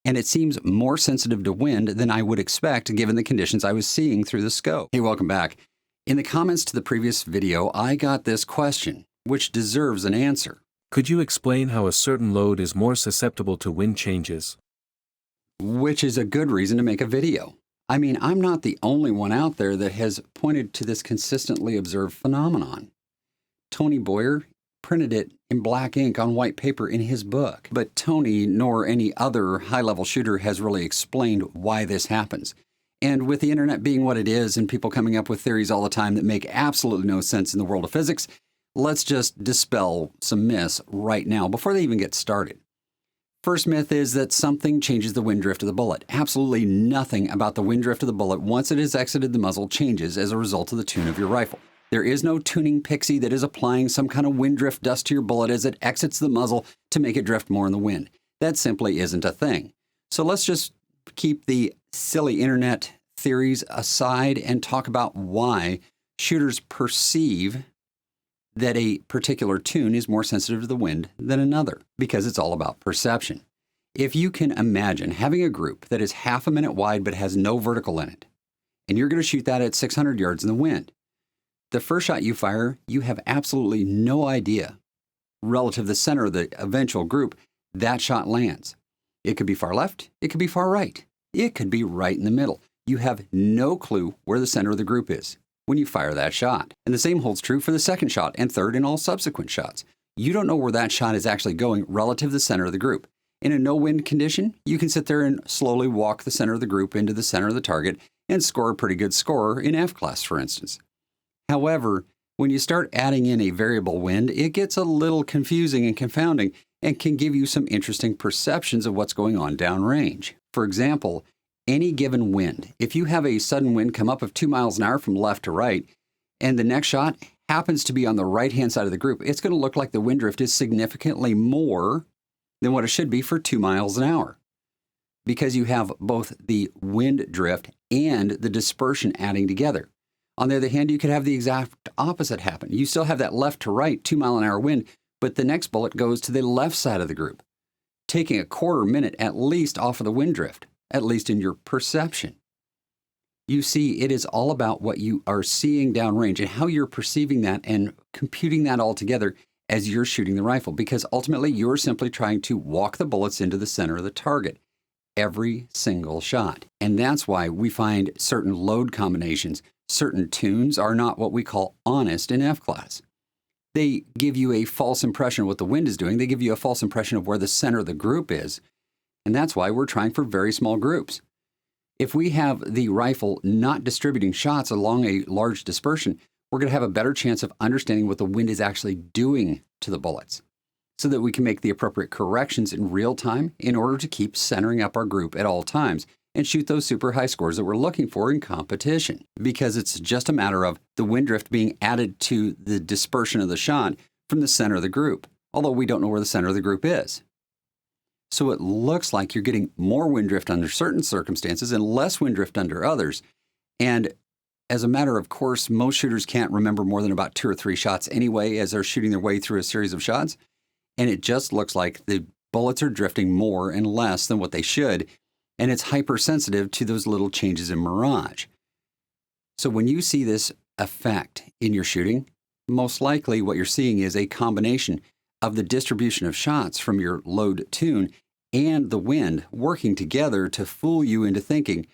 and it seems more sensitive to wind than I would expect given the conditions I was seeing through the scope. Hey, welcome back. In the comments to the previous video, I got this question, which deserves an answer. Could you explain how a certain load is more susceptible to wind changes? Which is a good reason to make a video. I mean, I'm not the only one out there that has pointed to this consistently observed phenomenon. Tony Boyer printed it in black ink on white paper in his book, but Tony nor any other high-level shooter has really explained why this happens. And with the internet being what it is and people coming up with theories all the time that make absolutely no sense in the world of physics, let's just dispel some myths right now before they even get started. First myth is that something changes the wind drift of the bullet. Absolutely nothing about the wind drift of the bullet once it has exited the muzzle changes as a result of the tune of your rifle. There is no tuning pixie that is applying some kind of wind drift dust to your bullet as it exits the muzzle to make it drift more in the wind. That simply isn't a thing. So let's just keep the silly internet theories aside and talk about why shooters perceive that a particular tune is more sensitive to the wind than another, because it's all about perception. If you can imagine having a group that is half a minute wide but has no vertical in it, and you're going to shoot that at 600 yards in the wind, the first shot you fire, you have absolutely no idea relative to the center of the eventual group that shot lands. It could be far left, it could be far right, it could be right in the middle. You have no clue where the center of the group is when you fire that shot. And the same holds true for the second shot and third and all subsequent shots. You don't know where that shot is actually going relative to the center of the group. In a no-wind condition, you can sit there and slowly walk the center of the group into the center of the target and score a pretty good score in F-class, for instance. However, when you start adding in a variable wind, it gets a little confusing and confounding and can give you some interesting perceptions of what's going on downrange. For example, any given wind, if you have a sudden wind come up of 2 miles an hour from left to right, and the next shot happens to be on the right-hand side of the group, it's going to look like the wind drift is significantly more than what it should be for 2 miles an hour, because you have both the wind drift and the dispersion adding together. On the other hand, you could have the exact opposite happen. You still have that left to right 2 mile an hour wind, but the next bullet goes to the left side of the group, taking a quarter minute at least off of the wind drift, at least in your perception. You see, it is all about what you are seeing downrange and how you're perceiving that and computing that all together as you're shooting the rifle, because ultimately you're simply trying to walk the bullets into the center of the target every single shot. And that's why we find certain load combinations, certain tunes are not what we call honest in F-class. They give you a false impression of what the wind is doing. They give you a false impression of where the center of the group is. And that's why we're trying for very small groups. If we have the rifle not distributing shots along a large dispersion, we're going to have a better chance of understanding what the wind is actually doing to the bullets, so that we can make the appropriate corrections in real time in order to keep centering up our group at all times and shoot those super high scores that we're looking for in competition. Because it's just a matter of the wind drift being added to the dispersion of the shot from the center of the group, although we don't know where the center of the group is. So it looks like you're getting more wind drift under certain circumstances and less wind drift under others. And as a matter of course, most shooters can't remember more than about 2 or 3 shots anyway as they're shooting their way through a series of shots. And it just looks like the bullets are drifting more and less than what they should. And it's hypersensitive to those little changes in mirage. So when you see this effect in your shooting, most likely what you're seeing is a combination of the distribution of shots from your load tune and the wind working together to fool you into thinking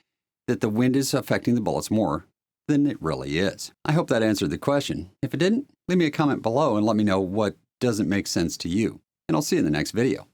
that the wind is affecting the bullets more than it really is. I hope that answered the question. If it didn't, leave me a comment below and let me know what doesn't make sense to you. And I'll see you in the next video.